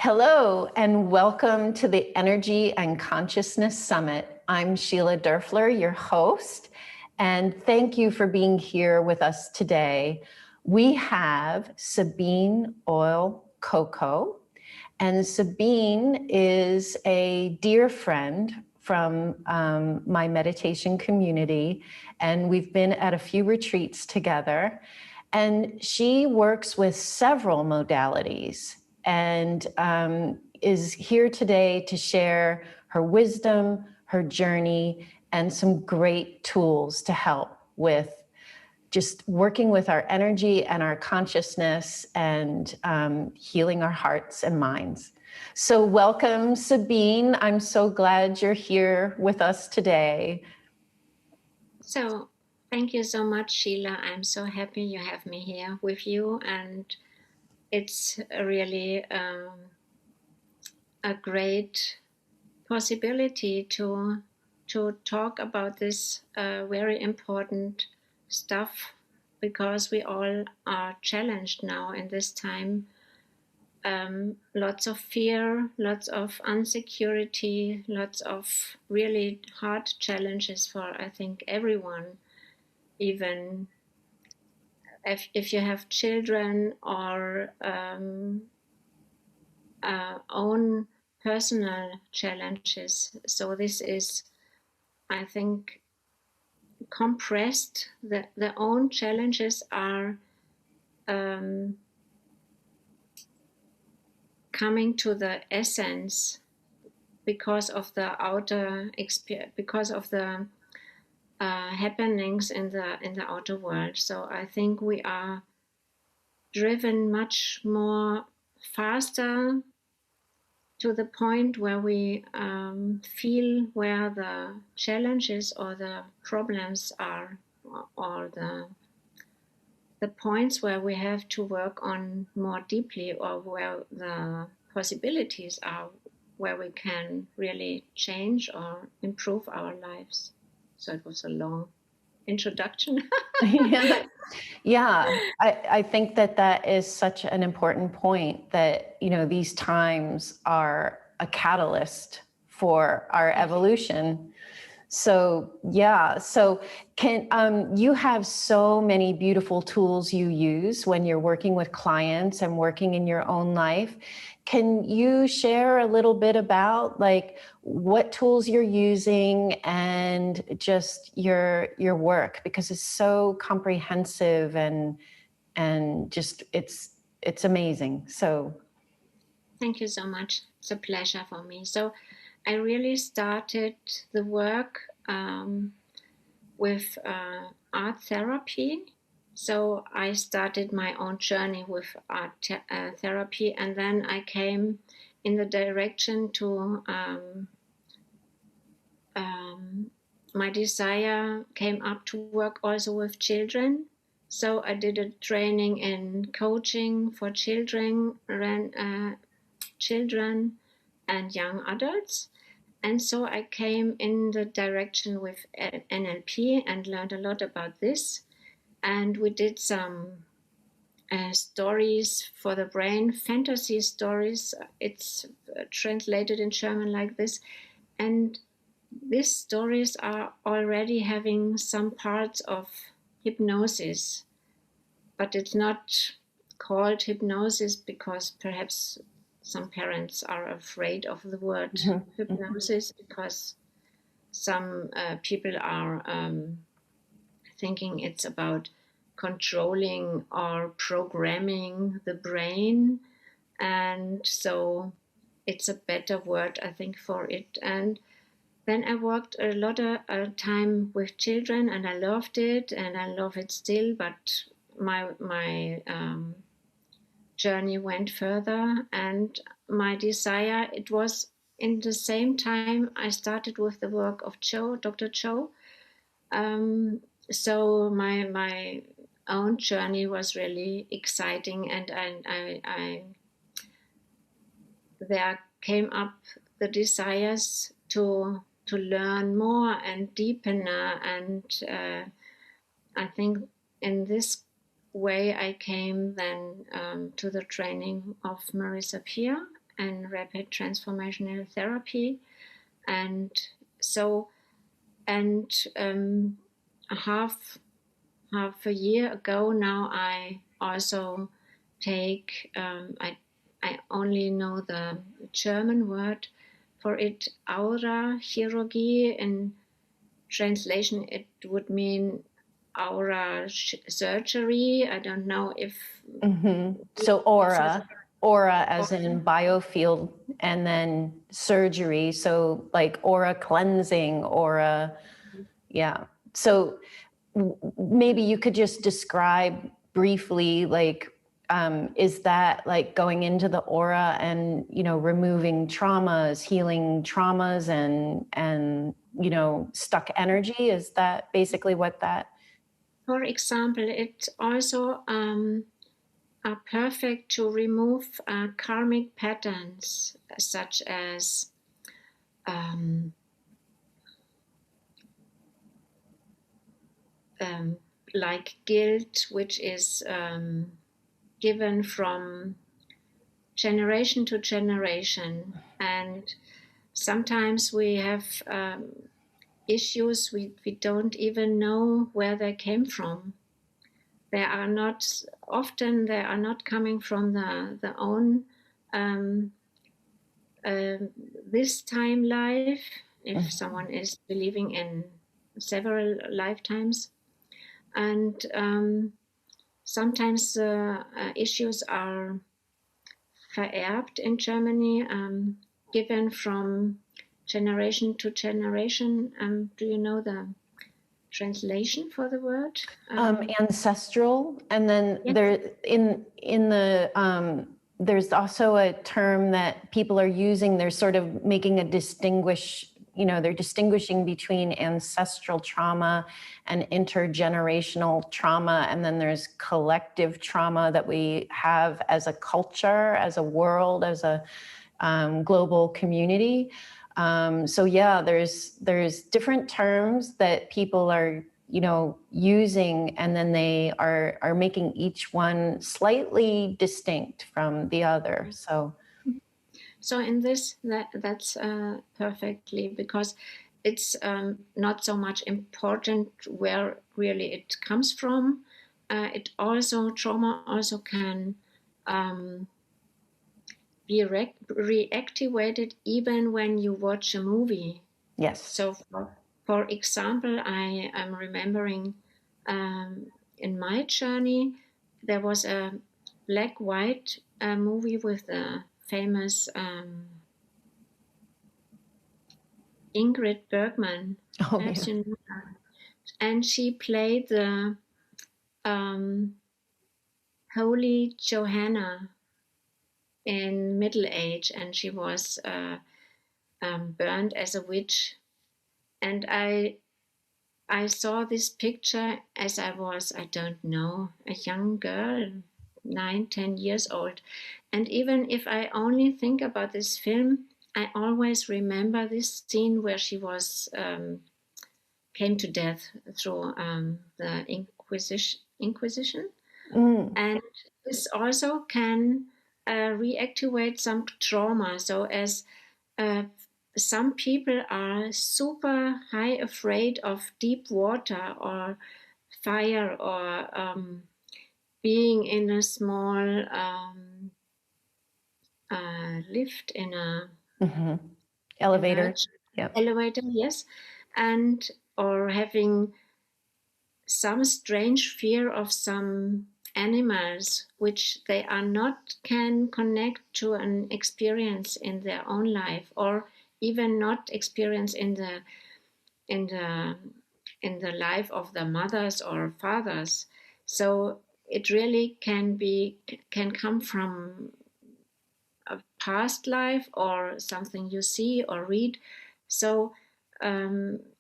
Hello, and welcome to the Energy and Consciousness Summit. I'm Sheila Derfler, your host, and thank you for being here with us today. We have Sabine Oel-Cocco, and Sabine is a dear friend from my meditation community, and we've been at a few retreats together, and she works with several modalities and is here today to share her wisdom, her journey, and some great tools to help with just working with our energy and our consciousness and healing our hearts and minds. So welcome, Sabine. I'm so glad you're here with us today. So thank you so much, Sheila. I'm so happy you have me here with you, and it's really a great possibility to talk about this very important stuff, because we all are challenged now in this time. Lots of fear, lots of insecurity, lots of really hard challenges for, I think, everyone, even if you have children or own personal challenges. So this is, I think, compressed. The own challenges are coming to the essence because of the outer experience, because of the happenings in the outer world. So I think we are driven much more faster to the point where we feel where the challenges or the problems are, or the points where we have to work on more deeply, or where the possibilities are, where we can really change or improve our lives. So it was a long introduction. Yeah, I think that is such an important point, that, these times are a catalyst for our evolution. So, yeah. So you have so many beautiful tools you use when you're working with clients and working in your own life. Can you share a little bit about what tools you're using and just your work, because it's so comprehensive and just it's amazing. So thank you so much. It's a pleasure for me. So I really started the work with art therapy. So I started my own journey with art therapy, and then I came in the direction to my desire came up to work also with children. So I did a training in coaching for children and young adults. And so I came in the direction with NLP and learned a lot about this. And we did some stories for the brain, fantasy stories. It's translated in German like this. And these stories are already having some parts of hypnosis, but it's not called hypnosis because perhaps some parents are afraid of the word hypnosis, because some people are thinking it's about controlling or programming the brain. And so it's a better word, I think, for it. And then I worked a lot of time with children, and I loved it, and I love it still. But my journey went further, and my desire, it was in the same time I started with the work of Dr. Cho. So my own journey was really exciting, and I there came up the desires to learn more and deepen, and I think in this way I came then to the training of Marisa Peer, and rapid transformational therapy. And so, and half a year ago now, I also take, I only know the German word for it, aura chirurgy. In translation, it would mean aura surgery. I don't know if. So aura as in biofield, and then surgery. So like aura cleansing, aura. Yeah. So maybe you could just describe briefly, like, is that like going into the aura and, removing traumas, healing traumas and, stuck energy? Is that basically what that? For example, it also are perfect to remove karmic patterns such as like guilt, which is given from generation to generation. And sometimes we have issues we don't even know where they came from. They are not coming from the own this time life, if someone is believing in several lifetimes. And sometimes issues are vererbt in Germany, given from generation to generation. Do you know the translation for the word? Ancestral, and then Yes. there in the there's also a term that people are using. They're sort of making a they're distinguishing between ancestral trauma and intergenerational trauma, and then there's collective trauma that we have as a culture, as a world, as a global community. So yeah, there's different terms that people are using, and then they are making each one slightly distinct from the other. So in this, that's perfectly, because it's not so much important where really it comes from. Trauma also can be reactivated even when you watch a movie. Yes. So for example, I am remembering in my journey, there was a black-white movie with the famous Ingrid Bergman. Oh, yeah. You know her. And she played the Holy Johanna in middle age, and she was burned as a witch. And I saw this picture as I was, I don't know, a young girl, 9-10 years old. And even if I only think about this film, I always remember this scene where she was came to death through the Inquisition. And this also can reactivate some trauma. So as some people are super high afraid of deep water or fire, or being in a small lift in a Elevator. Yep. Elevator, yes, and or having some strange fear of some animals which they are not can connect to an experience in their own life, or even not experience in the in the in the life of the mothers or fathers. So it really can come from a past life or something you see or read. So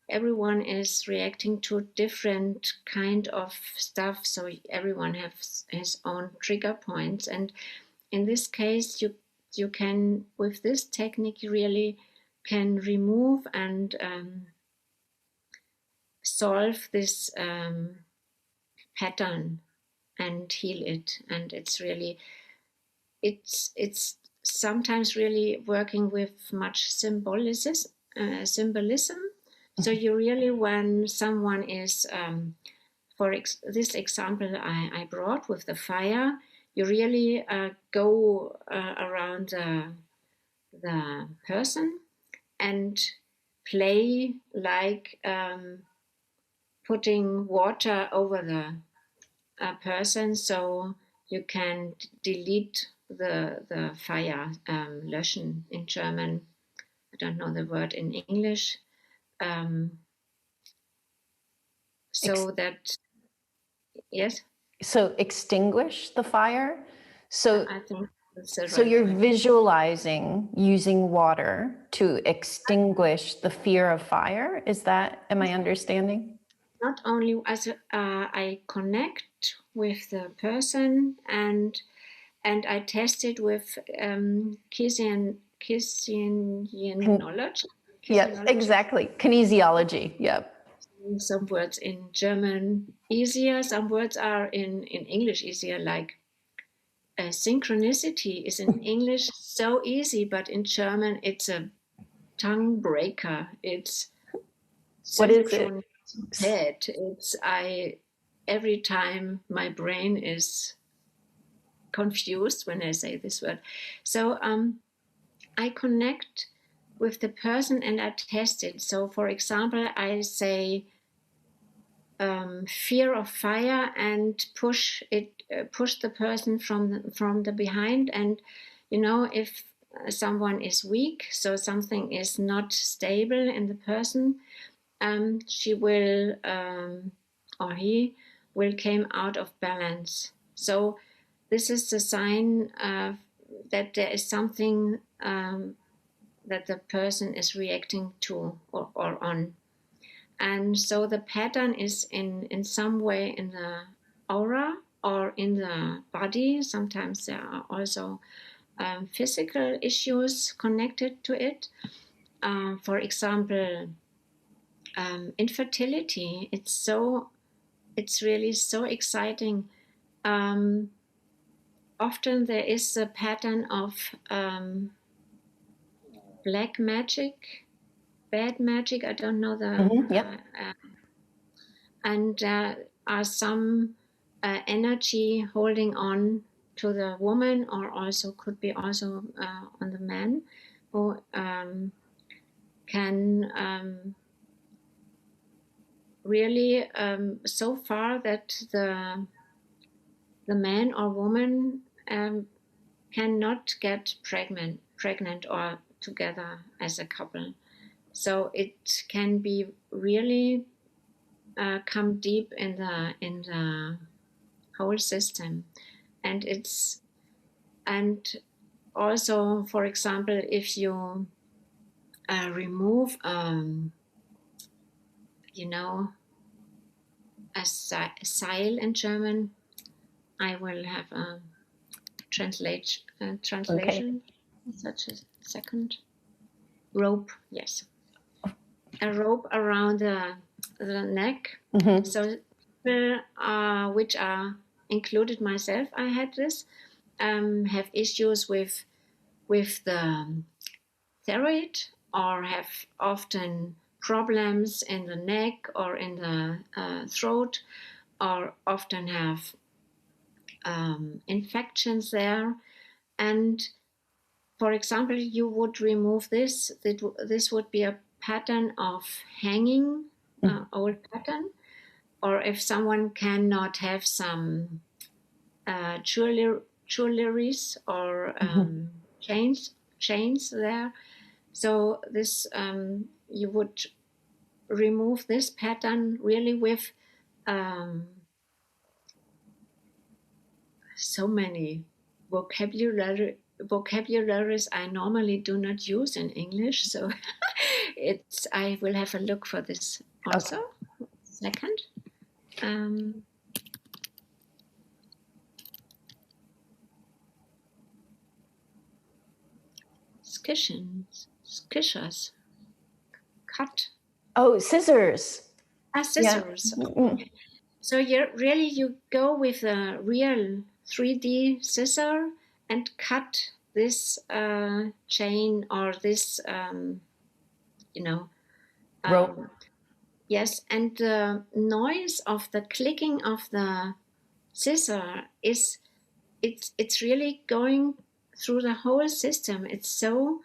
everyone is reacting to different kind of stuff. So everyone has his own trigger points, and in this case, you can, with this technique, you really can remove and solve this pattern and heal it. And it's really it's sometimes really working with much symbolism. So you really, when someone is, this example I brought with the fire, you really go around the person and play like putting water over the person, so you can delete the fire, löschen in German. I don't know the word in English. So that, yes. So extinguish the fire. So I think that's the so right you're word. visualizing using water to extinguish the fear of fire. Am I understanding? Not only as I connect with the person, and I test it with kinesiology. Yes, exactly. Kinesiology. Yep. Some words in German easier, some words are in English easier, like synchronicity is in English so easy, but in German it's a tongue breaker. It's What is it? synchronized. Every time my brain is confused when I say this word. So I connect with the person and I test it. So for example, I say fear of fire and push the person from the behind. And if someone is weak, so something is not stable in the person, she will or he will came out of balance. So this is the sign that there is something that the person is reacting to or on. And so the pattern is in some way in the aura or in the body. Sometimes there are also physical issues connected to it. For example, infertility. It's really so exciting. Often there is a pattern of black magic, bad magic. I don't know Yep. And there are some energy holding on to the woman, or also could be also on the man, who can really so far that the man or woman cannot get pregnant or together as a couple. So it can be really come deep in the whole system, and also, for example, if you remove a Seil in German, I will have a translation. Okay. Such a second. Rope, yes. A rope around the neck. Mm-hmm. So people, which are included myself, I had this, have issues with the thyroid, or have often problems in the neck or in the throat, or often have infections there. And for example, you would remove this. This would be a pattern of hanging, old pattern. Or if someone cannot have some jewelries or chains there, so this you would remove this pattern really with so many vocabularies I normally do not use in English. So I will have a look for this also. Okay. Second. Scissors. Cut. Oh, scissors. Scissors. Yeah. Mm-hmm. So you go with a real 3D scissor and cut this chain or this, Rope. yes, and the noise of the clicking of the scissor it's really going through the whole system. It's so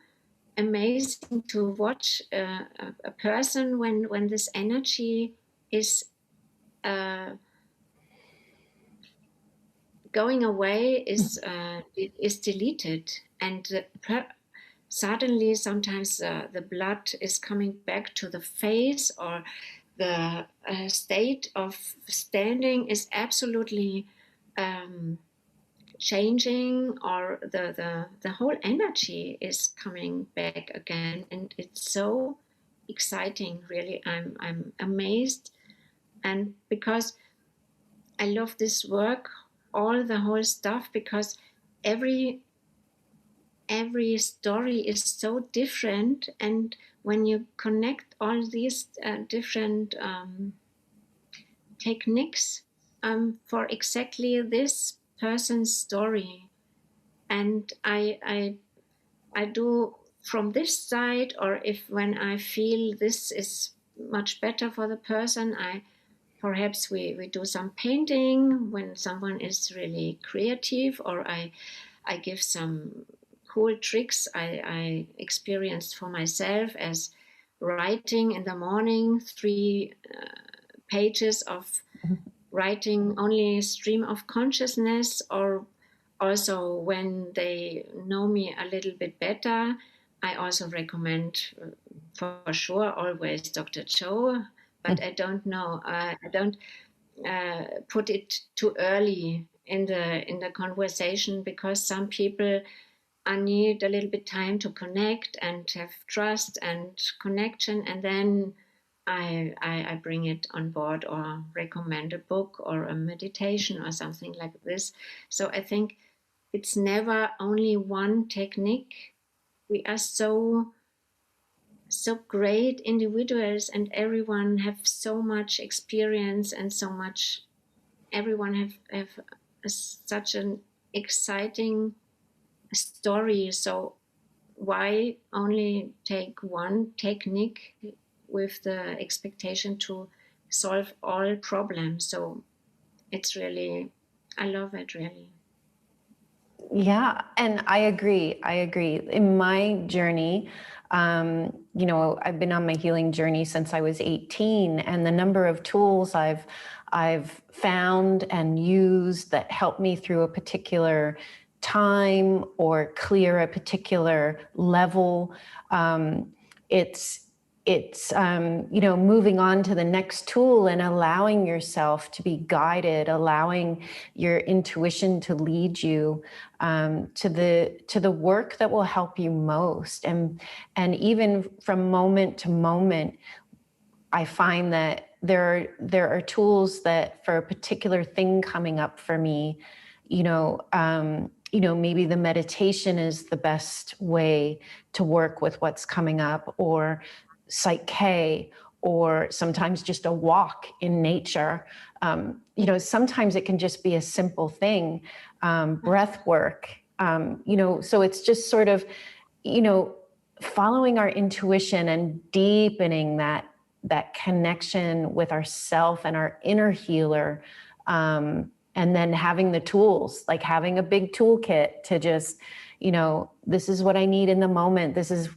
amazing to watch a person when this energy is going away, is deleted, and suddenly sometimes the blood is coming back to the face, or the state of standing is absolutely changing, or the whole energy is coming back again, and it's so exciting. Really, I'm amazed, and because I love this work, all the whole stuff, because every story is so different, and when you connect all these different techniques for exactly this person's story, and I do from this side, or if when I feel this is much better for the person, perhaps we do some painting when someone is really creative, or I give some cool tricks I experienced for myself, as writing in the morning 3 pages of writing only stream of consciousness, or also when they know me a little bit better, I also recommend for sure always Dr. Cho, but I don't know, I don't put it too early in the conversation, because some people need a little bit time to connect and have trust and connection, and then I bring it on board, or recommend a book or a meditation or something like this. So I think it's never only one technique. We are so great individuals, and everyone have so much experience, and so much, everyone have such an exciting story. So why only take one technique with the expectation to solve all problems? So it's really, I love it, really. Yeah, and I agree. I agree. In my journey, I've been on my healing journey since I was 18, and the number of tools I've found and used that help me through a particular time or clear a particular level. It's moving on to the next tool and allowing yourself to be guided, allowing your intuition to lead you to the work that will help you most. And even from moment to moment, I find that there are tools that for a particular thing coming up for me, maybe the meditation is the best way to work with what's coming up, or psych-k, or sometimes just a walk in nature. Sometimes it can just be a simple thing, breath work. So it's just sort of, following our intuition and deepening that connection with ourself and our inner healer. And then having the tools, like having a big toolkit to just, this is what I need in the moment. This is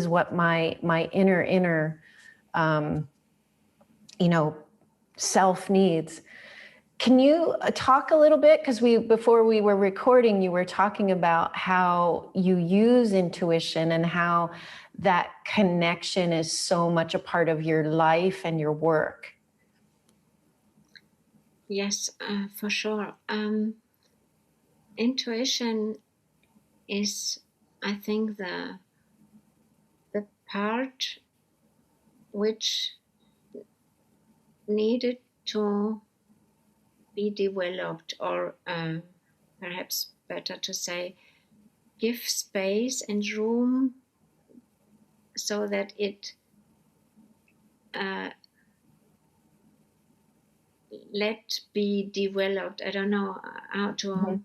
what my inner, self needs. Can you talk a little bit, because before we were recording, you were talking about how you use intuition and how that connection is so much a part of your life and your work. Yes, for sure. Intuition is, I think, the part which needed to be developed, or perhaps better to say, give space and room so that it let be developed. I don't know how to.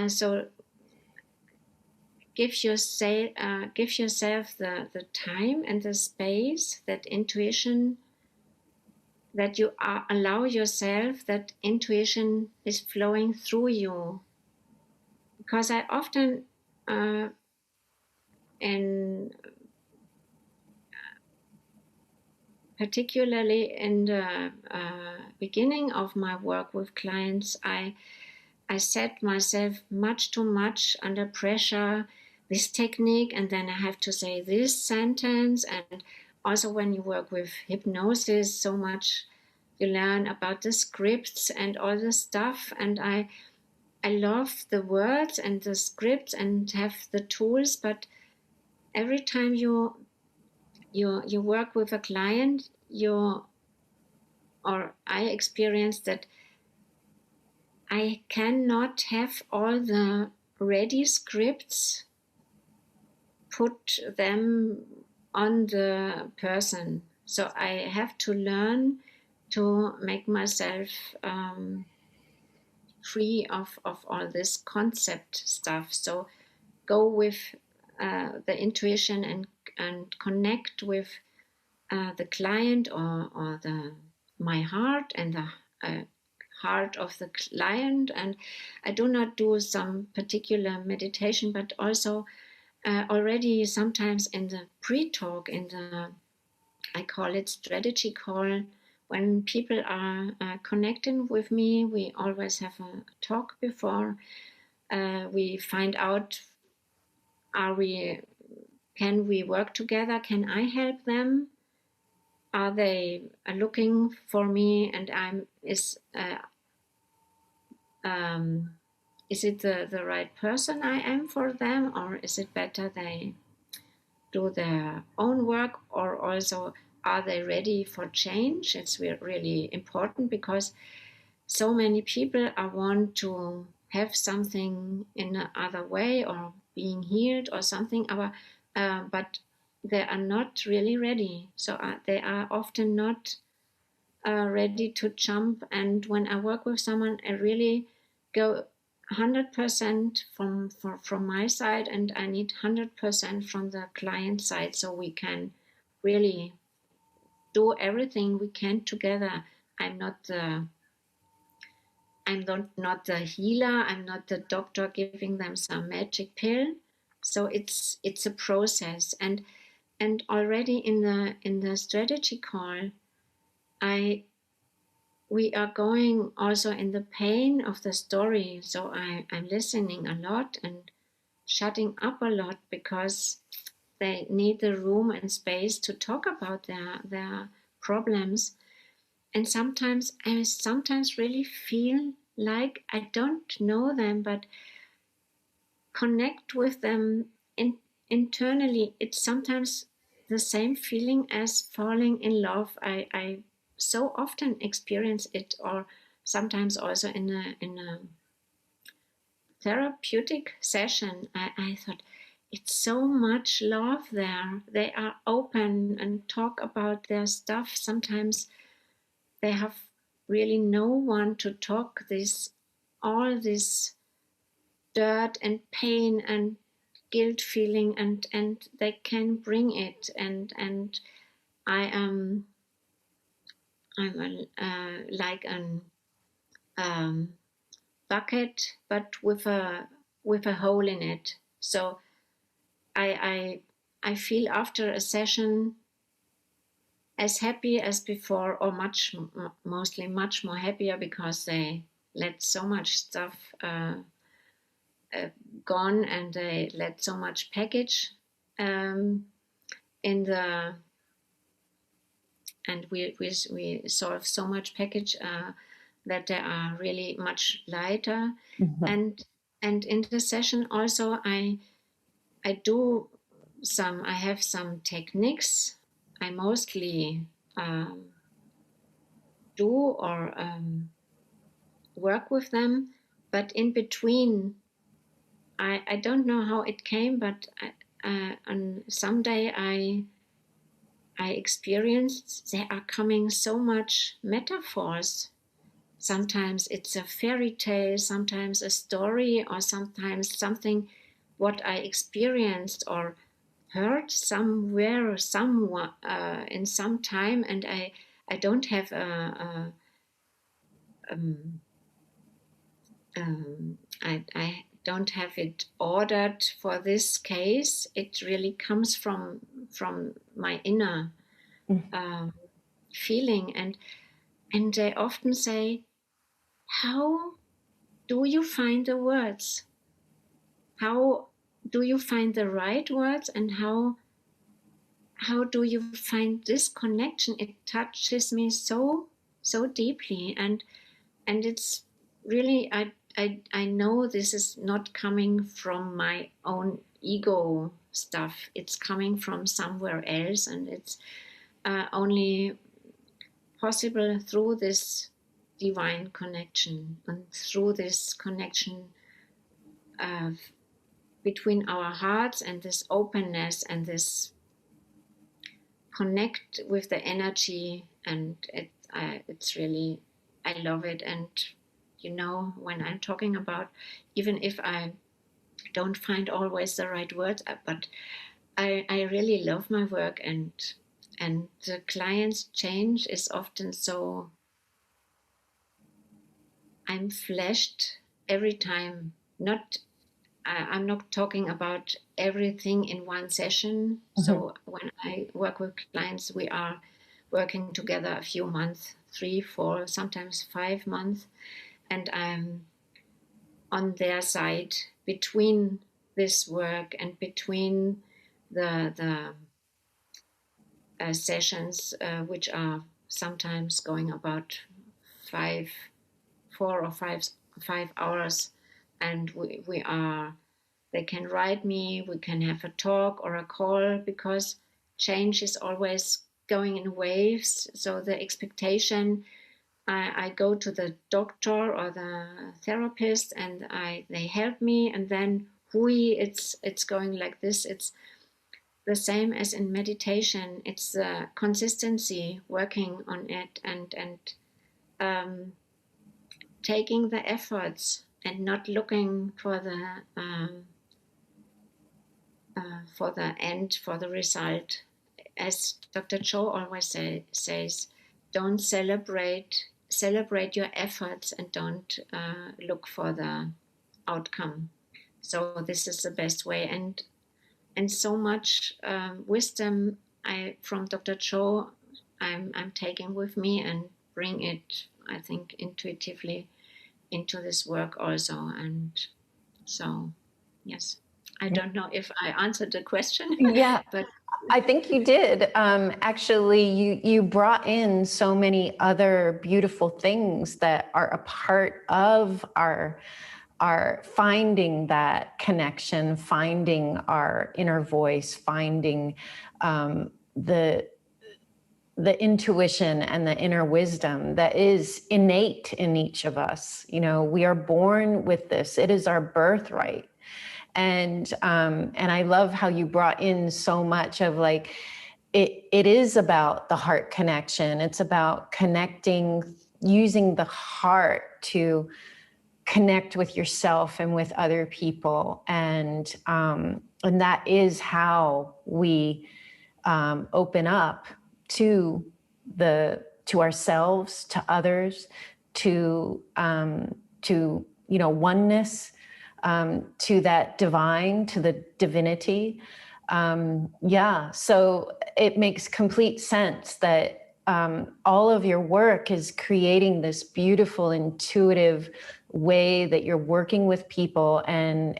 So give yourself the time and the space, that intuition, that you allow yourself that intuition is flowing through you. Because I often, and particularly in the beginning of my work with clients, I set myself much too much under pressure, this technique, and then I have to say this sentence. And also when you work with hypnosis, so much you learn about the scripts and all the stuff. And I love the words and the scripts and have the tools, but every time you work with a client, I experience that I cannot have all the ready scripts, put them on the person. So I have to learn to make myself free of all this concept stuff. So go with the intuition and connect with the client or my heart and the heart of the client. And I do not do some particular meditation, but also already sometimes in the pre-talk, I call it strategy call, when people are connecting with me, we always have a talk before. We find out, can we work together? Can I help them? Are they looking for me, and is it the right person I am for them, or is it better they do their own work? Or also, are they ready for change? It's really important, because so many people want to have something in another way, or being healed or something, but they are not really ready. So they are often not ready to jump. And when I work with someone, I really go 100% from my side, and I need 100% from the client side, so we can really do everything we can together. I'm not the healer. I'm not the doctor giving them some magic pill. So it's a process. And already in the strategy call, we are going also in the pain of the story. So I'm listening a lot and shutting up a lot, because they need the room and space to talk about their problems. And sometimes I really feel like I don't know them, but connect with them internally. It's sometimes the same feeling as falling in love. I so often experience it, or sometimes also in a therapeutic session. I thought, it's so much love there. They are open and talk about their stuff. Sometimes they have really no one to talk all this dirt and pain and guilt feeling, and they can bring it. And I'm like an bucket, but with a hole in it. So I feel after a session as happy as before, or mostly much more happier, because they let so much stuff gone, and they let so much package in the, and we solve so much package that they are really much lighter. Mm-hmm. And in the session also I have some techniques I mostly do or work with them, but in between I don't know how it came, but on some day I experienced there are coming so much metaphors. Sometimes it's a fairy tale, sometimes a story, or sometimes something what I experienced or heard somewhere or someone in some time, and I don't have um, I don't have it ordered for this case. It really comes from my inner um, feeling, and they often say, how do you find the words? How do you find the right words, and how do you find this connection? It touches me so deeply, and it's really, I know this is not coming from my own ego stuff. It's coming from somewhere else, and it's only possible through this divine connection, and through this connection uh, between our hearts, and this openness, and this connect with the energy. And it's really, I love it. And when I'm talking about, even if I don't find always the right words, but I really love my work, and the client's change is often so, I'm flashed every time. I'm not talking about everything in one session. Mm-hmm. So when I work with clients, we are working together a few months, 3, 4, sometimes 5 months, and I'm on their side between this work and between the sessions, which are sometimes going about 4 or 5 hours, and we are, they can write me, we can have a talk or a call, because change is always going in waves. So the expectation, I go to the doctor or the therapist, and they help me, and then it's going like this. It's the same as in meditation. It's the consistency, working on it, and taking the efforts, and not looking for the end, for the result. As Dr. Cho always says, don't celebrate your efforts, and don't look for the outcome. So this is the best way, and so much wisdom from Dr. Cho I'm taking with me, and bring it, I think, intuitively into this work also. And so, yes, I don't know if I answered the question. Yeah, but I think you did. Actually, you brought in so many other beautiful things that are a part of our finding that connection, finding our inner voice, finding the intuition and the inner wisdom that is innate in each of us. We are born with this. It is our birthright. And I love how you brought in so much of like, it is about the heart connection. It's about connecting, using the heart to connect with yourself and with other people. And that is how we open up to ourselves, to others, to oneness, to that divine, to the divinity. So it makes complete sense that all of your work is creating this beautiful, intuitive way that you're working with people and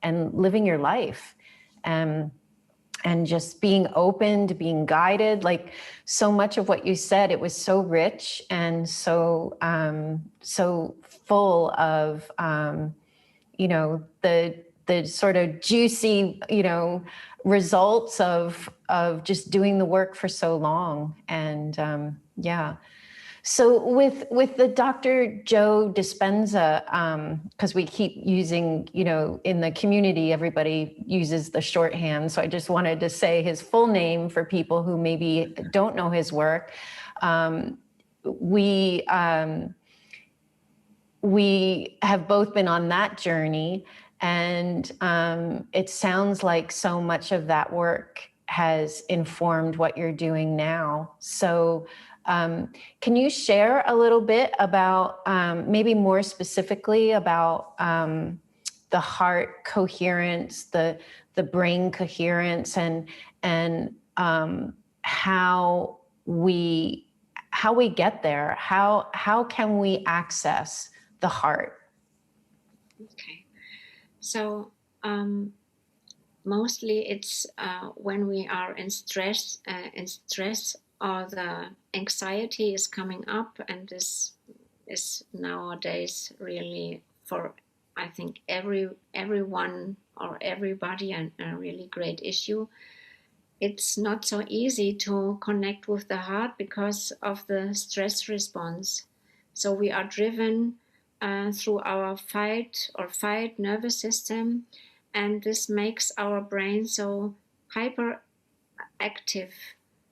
living your life. And just being open to being guided. Like, so much of what you said, it was so rich and so full of the sort of juicy results of just doing the work for so long. And so with the Dr. Joe Dispenza, because we keep using, in the community, everybody uses the shorthand. So I just wanted to say his full name for people who maybe don't know his work. We have both been on that journey. And it sounds like so much of that work has informed what you're doing now. So can you share a little bit about, maybe more specifically about the heart coherence, the brain coherence, and how we get there? How can we access the heart? Okay, so mostly it's when we are in stress, or the anxiety is coming up, and this is nowadays really, for I think everyone or everybody, a really great issue. It's not so easy to connect with the heart because of the stress response. So we are driven through our fight nervous system, and this makes our brain so hyperactive,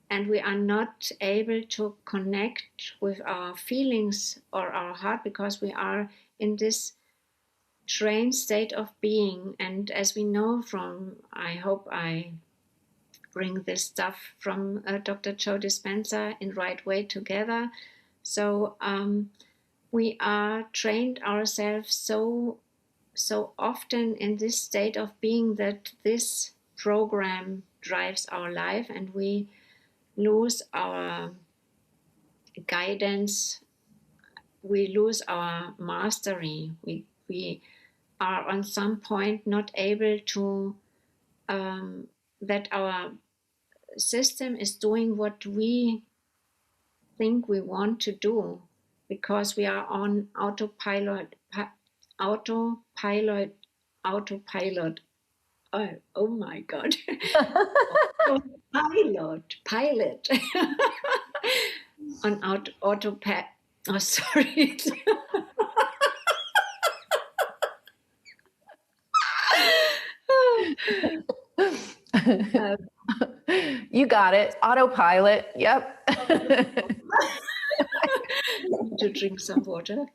and we are not able to connect with our feelings or our heart because we are in this trained state of being. And as we know from, I hope I bring this stuff from Dr. Joe Dispenza in Right Way together. So we are trained ourselves so often in this state of being that this program drives our life, and we lose our guidance, we lose our mastery. We are on some point not able to, that our system is doing what we think we want to do, because we are on autopilot. Oh my God. Pilot. On autopilot. Oh, sorry. You got it. Autopilot. Yep. Need to drink some water.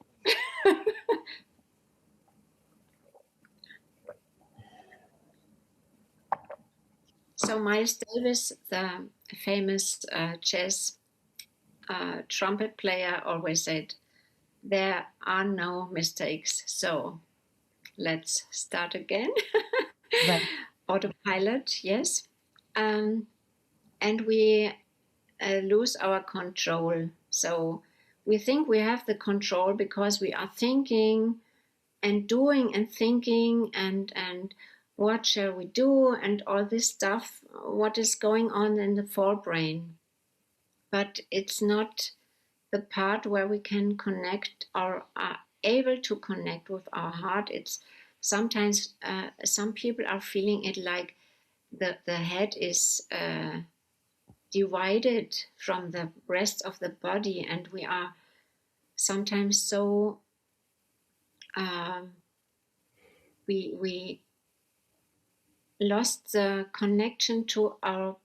So Miles Davis, the famous jazz trumpet player, always said, "There are no mistakes. So let's start again." Right. Autopilot, yes. And we lose our control. So we think we have the control because we are thinking and doing and thinking and what shall we do and all this stuff, what is going on in the forebrain. But it's not the part where we can connect or are able to connect with our heart. It's sometimes some people are feeling it like the head is divided from the rest of the body, and we are sometimes so we lost the connection to our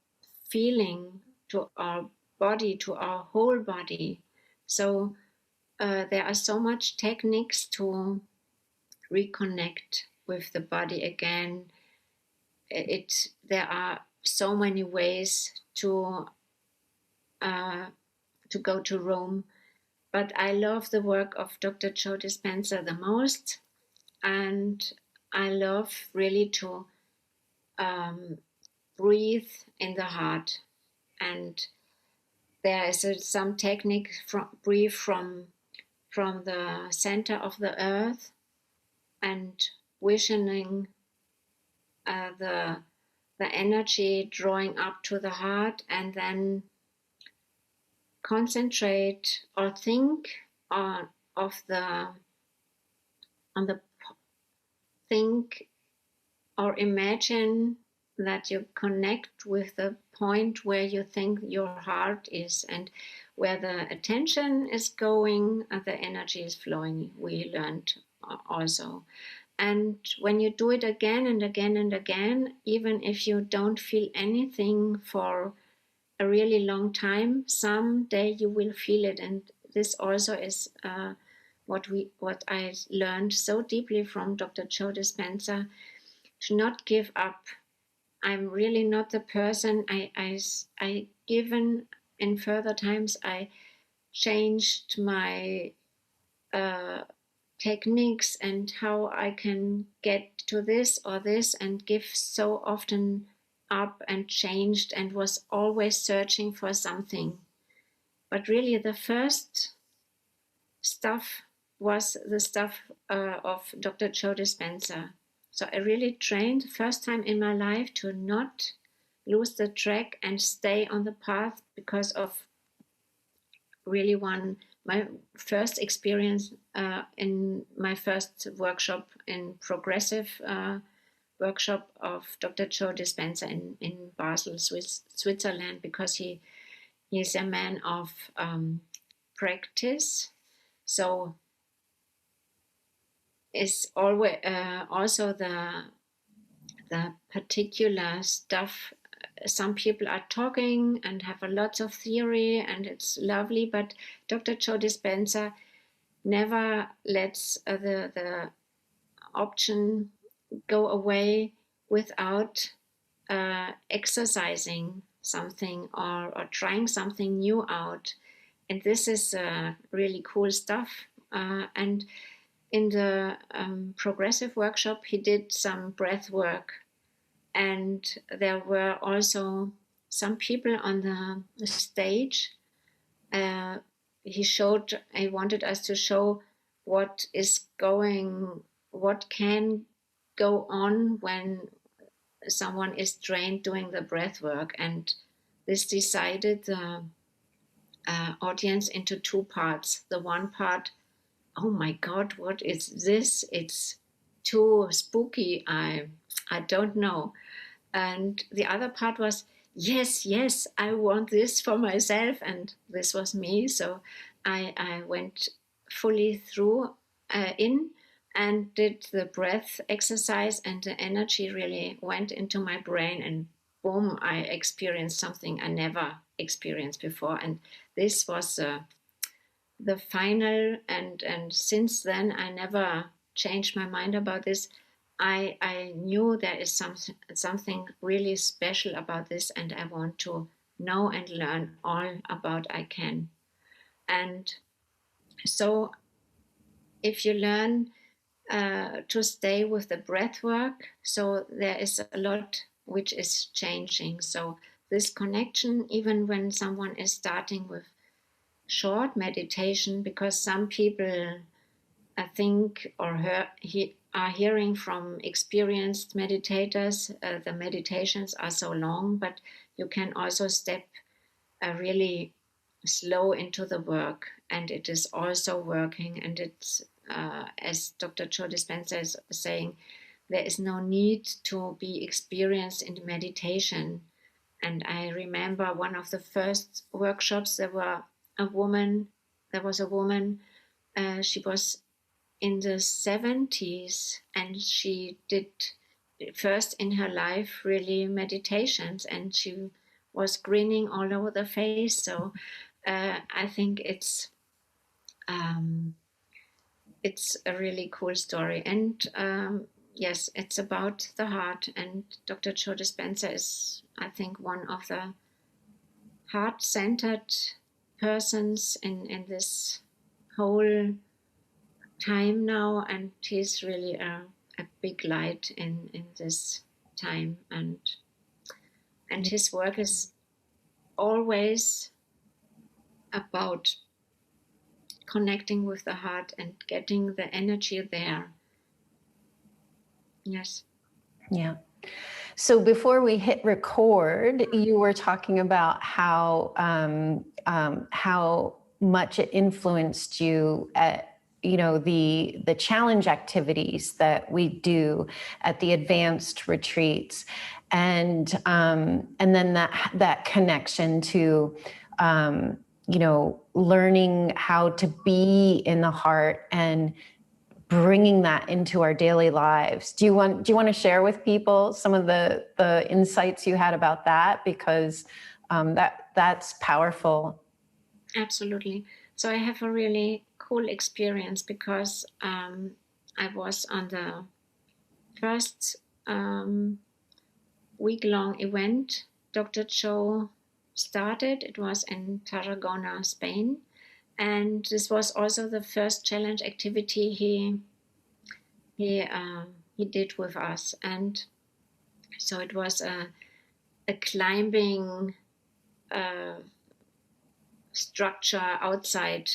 feeling, to our body, to our whole body. So there are so much techniques to reconnect with the body again. There are so many ways to go to Rome, but I love the work of Dr. Joe Dispenza the most, and I love really to breathe in the heart. And there is some technique breathe from the center of the earth and visioning the energy drawing up to the heart, and then concentrate or think on the think or imagine that you connect with the point where you think your heart is, and where the attention is going, the energy is flowing. We learned also. And when you do it again and again and again, even if you don't feel anything for a really long time, someday you will feel it. And this also is what I learned so deeply from Dr. Joe Dispenza, to not give up. I'm really not the person I given in further times. I changed my techniques and how I can get to this or this, and give so often up and changed and was always searching for something. But really the first stuff was the stuff of Dr. Joe Dispenza. So I really trained first time in my life to not lose the track and stay on the path, because of really my first experience in my first workshop in progressive workshop of Dr. Joe Dispenza in Basel, Switzerland, because he's a man of practice. So is always also the particular stuff. Some people are talking and have a lot of theory, and it's lovely, but Dr. Joe Dispenza never lets the option go away without exercising something or trying something new out. And this is really cool stuff. And in the progressive workshop, he did some breath work. And there were also some people on the stage. He wanted us to show what can go on when someone is trained doing the breath work. And this decided the audience into two parts. The one part, oh my God, what is this? It's too spooky. I don't know. And the other part was, yes, I want this for myself. And this was me. So I went fully through in and did the breath exercise, and the energy really went into my brain, and boom, I experienced something I never experienced before. And this was the final, and since then I never changed my mind about this. I knew there is something really special about this, and I want to know and learn all about I can. And so if you learn to stay with the breath work, so there is a lot which is changing. So this connection, even when someone is starting with short meditation, because some people I think are hearing from experienced meditators, the meditations are so long, but you can also step really slow into the work, and it is also working. And it's as Dr. Joe Dispenza is saying, there is no need to be experienced in meditation. And I remember one of the first workshops, there was a woman, she was in the 70s, and she did first in her life really meditations, and she was grinning all over the face. So I think it's a really cool story. And yes, it's about the heart, and Dr. Joe Dispenza is, I think, one of the heart-centered persons in this whole time now, and he's really a big light in this time, and his work is always about connecting with the heart and getting the energy there. Yes. Yeah. So before we hit record, you were talking about how much it influenced you at, the challenge activities that we do at the advanced retreats, and then that connection to learning how to be in the heart and bringing that into our daily lives. Do you want to share with people some of the insights you had about that? Because that's powerful. Absolutely. So I have a really cool experience because I was on the first week-long event Dr. Joe started. It was in Tarragona, Spain. And this was also the first challenge activity he did with us. And so it was a climbing structure outside,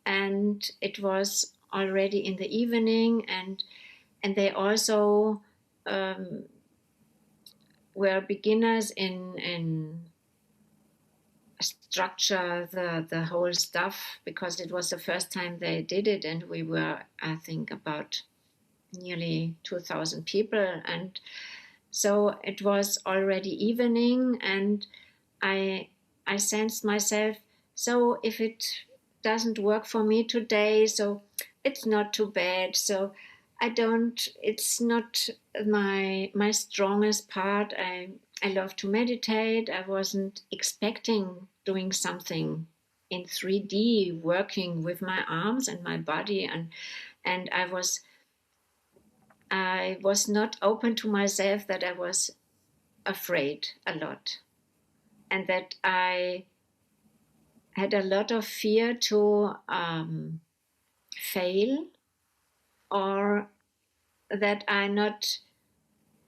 and it was already in the evening, and they also were beginners in structure the whole stuff, because it was the first time they did it, and we were, I think, about nearly 2,000 people, and so it was already evening, and I sensed myself, so if it doesn't work for me today, so it's not too bad. So it's not my strongest part. I love to meditate. I wasn't expecting doing something in 3D, working with my arms and my body, and I was not open to myself, that I was afraid a lot, and that I had a lot of fear to fail, or that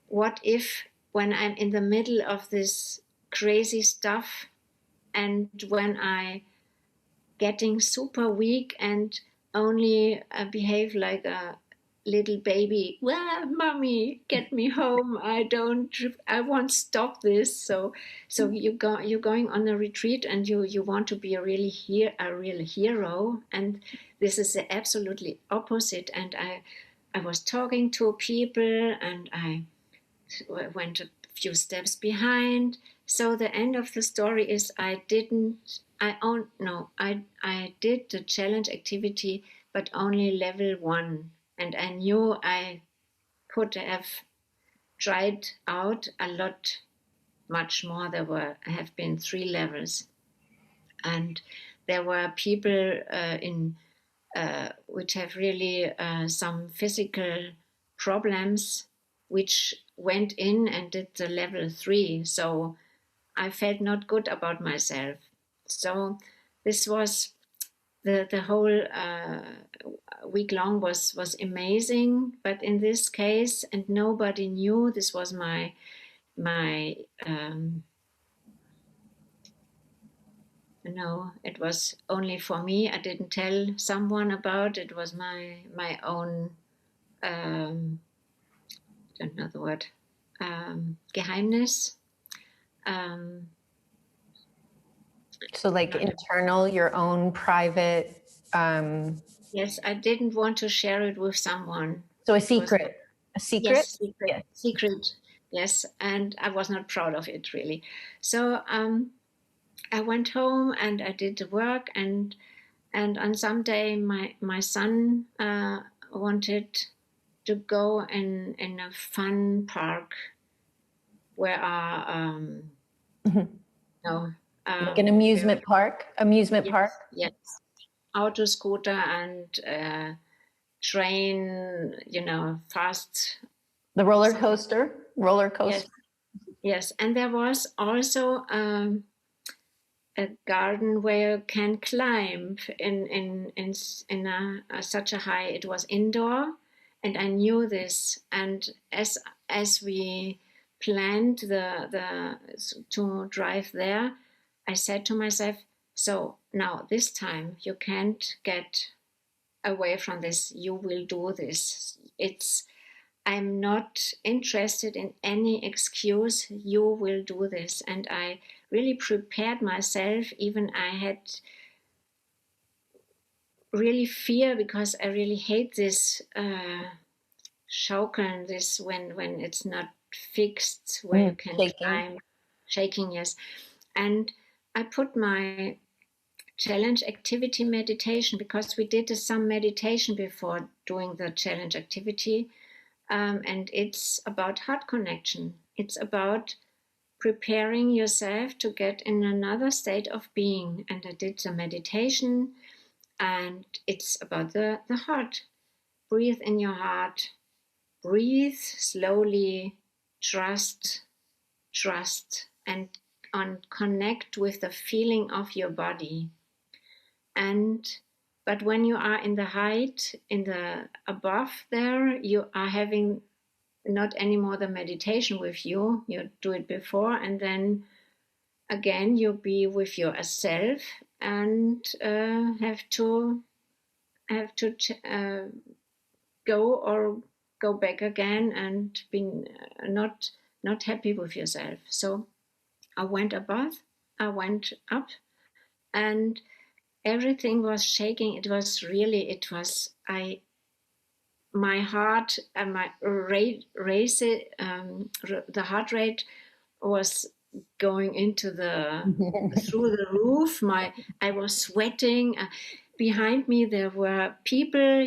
what if, when I'm in the middle of this crazy stuff, and when I getting super weak and only behave like a little baby, well, mommy, get me home, I won't stop this. So you're going on a retreat, and you want to be a real hero, and this is the absolutely opposite. And I was talking to people, and I went a few steps behind. So the end of the story is I did the challenge activity, but only level 1. And I knew I could have tried out a lot, much more. Have been 3 levels. And there were people which have really some physical problems, which went in and did the level 3. So I felt not good about myself. So this was the whole week long was amazing. But in this case, and nobody knew, this was my it was only for me. I didn't tell someone about it. It was my own don't know the word, Geheimnis. So like internal, your own private. Yes, I didn't want to share it with someone. So a secret. A secret? Yes, secret. Yes. Secret. Yes, and I was not proud of it, really. So I went home and I did the work, and on some day my son wanted to go in a fun park where like an amusement park. Yes, auto scooter and train, fast. The roller coaster. Yes, and there was also a garden where you can climb in such a high. It was indoor, and I knew this. And as we planned to drive there, I said to myself, so now this time you can't get away from this. You will do this. I'm not interested in any excuse. You will do this. And I really prepared myself. Even I had really fear, because I really hate this schaukeln, this when it's not fixed, where you can climb. Shaking, yes. And I put my challenge activity meditation, because we did some meditation before doing the challenge activity. And it's about heart connection. It's about preparing yourself to get in another state of being. And I did the meditation, And it's about the heart. Breathe in your heart. Breathe slowly. Trust, and connect with the feeling of your body. But when you are in the height, in the above there, you are having not anymore the meditation with you. You do it before, and then again you be with yourself and have to go back again and be not happy with yourself. So I went above, I went up, and everything was shaking. It was my heart and my the heart rate was going into through the roof. I was sweating. Behind me there were people,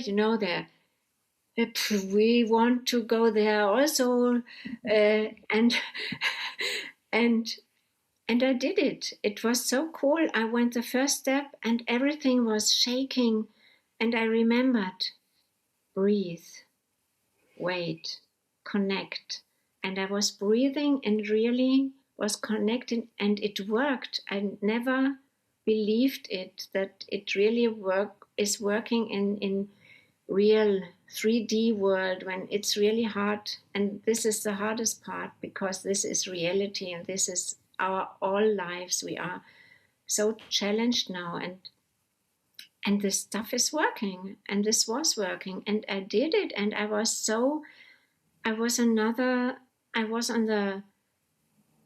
we want to go there also, and and and I did it. It was so cool. I went the first step and everything was shaking, and I remembered, breathe, wait, connect. And I was breathing and really was connected, and it worked. I never believed that it really is working in real 3D world when it's really hard. And this is the hardest part, because this is reality and this is our all lives. We are so challenged now, and this stuff is working, and this was working, and I did it, and I was on the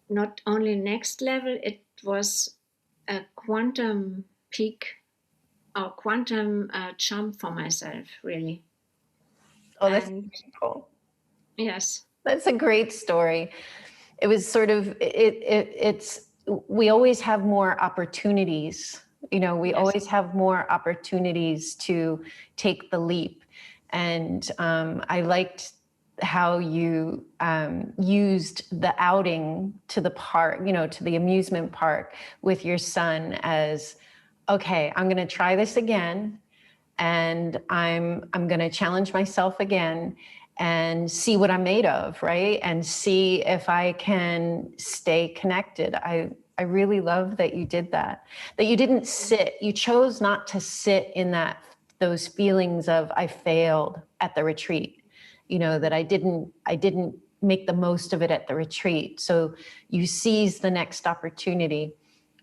not only next level, it was a quantum peak or quantum jump for myself, really. Oh, that's And cool. yes, That's a great story. It was sort of, it's, we always have more opportunities, we yes, always have more opportunities to take the leap. And I liked how you used the outing to the park, to the amusement park with your son as, okay, I'm going to try this again. And I'm going to challenge myself again and see what I'm made of, right? And see if I can stay connected. I really love that you did that you didn't sit, you chose not to sit in those feelings of I failed at the retreat, that I didn't make the most of it at the retreat. So you seize the next opportunity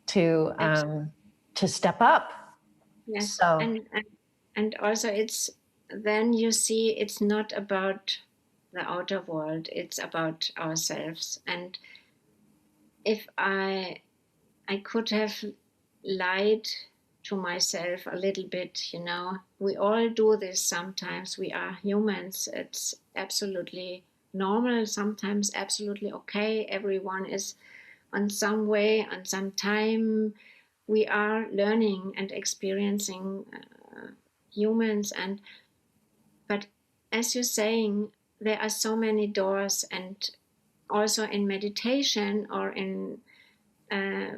to step up. yes. So And also it's, then you see it's not about the outer world, it's about ourselves. And if I could have lied to myself a little bit, we all do this sometimes. We are humans. It's absolutely normal, sometimes absolutely okay. Everyone is on some way, on some time. We are learning and experiencing humans, but as you're saying, there are so many doors, and also in meditation or in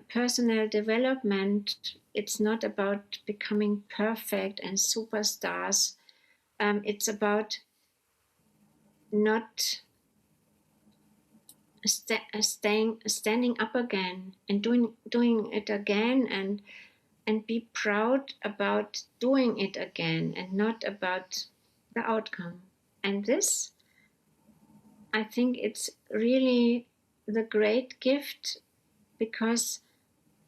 personal development, it's not about becoming perfect and superstars. It's about not standing up again and doing it again, and be proud about doing it again, and not about the outcome. And this, I think it's really the great gift, because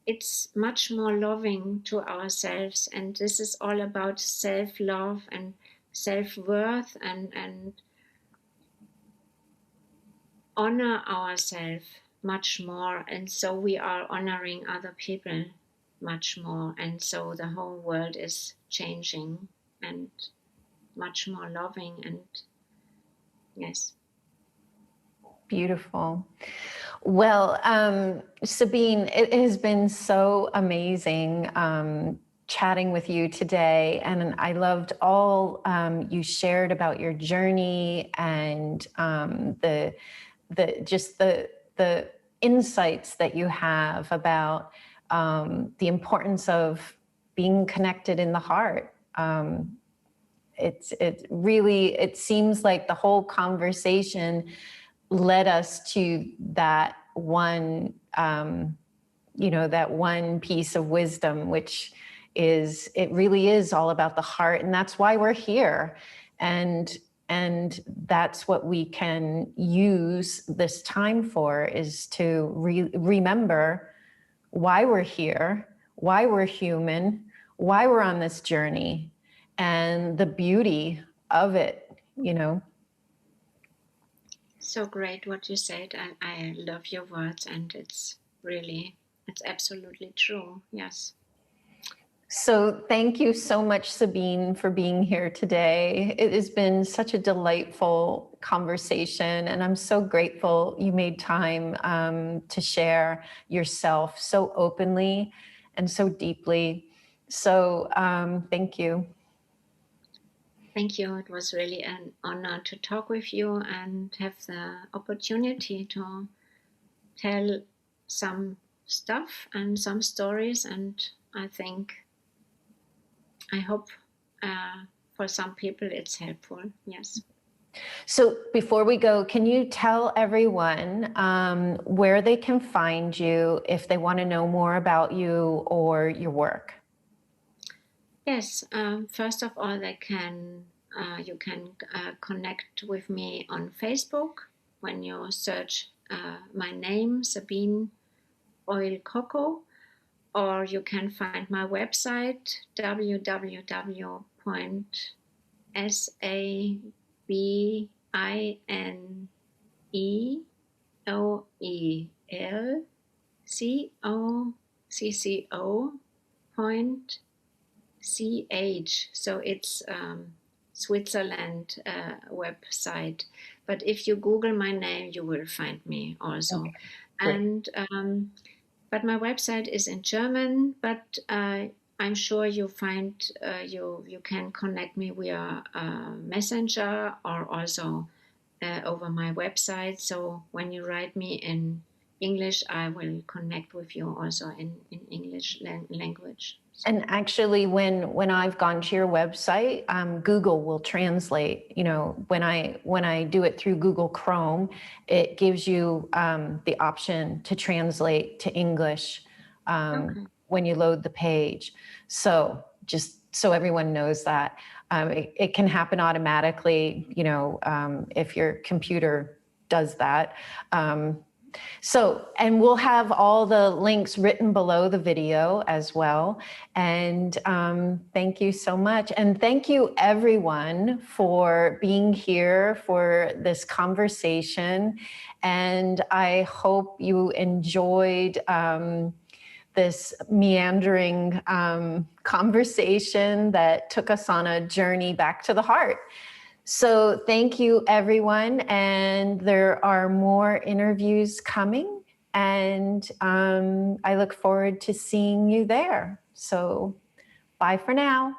it's much more loving to ourselves. And this is all about self-love and self-worth, and honor ourselves much more. And so we are honoring other people much more. And so the whole world is changing and much more loving. And yes. beautiful. Well, Sabine, it has been so amazing chatting with you today. And I loved all you shared about your journey, and the insights that you have about the importance of being connected in the heart. It seems like the whole conversation led us to that one, that one piece of wisdom, which is, it really is all about the heart. And that's why we're here. And that's what we can use this time for, is to remember why we're here, why we're human, why we're on this journey, and the beauty of it, So great what you said. I love your words, and it's absolutely true. Yes. So thank you so much, Sabine, for being here today. It has been such a delightful conversation, and I'm so grateful you made time to share yourself so openly and so deeply. So thank you. Thank you. It was really an honor to talk with you and have the opportunity to tell some stuff and some stories. And I hope for some people it's helpful. Yes. So before we go, can you tell everyone where they can find you if they want to know more about you or your work? Yes. First of all, you can connect with me on Facebook when you search my name, Sabine Oel-Cocco, or you can find my website, www.sabineoelcocco.ch. So it's Switzerland website. But if you Google my name, you will find me also. Okay. And but my website is in German, but I'm sure you find you can connect me via Messenger or also over my website. So when you write me in English, I will connect with you also in English language. So. And actually, when I've gone to your website, Google will translate. When I do it through Google Chrome, it gives you the option to translate to English when you load the page. So just so everyone knows that it can happen automatically. If your computer does that. And we'll have all the links written below the video as well. And thank you so much. And thank you everyone for being here for this conversation. And I hope you enjoyed this meandering conversation that took us on a journey back to the heart. So thank you, everyone. And there are more interviews coming, and I look forward to seeing you there. So bye for now.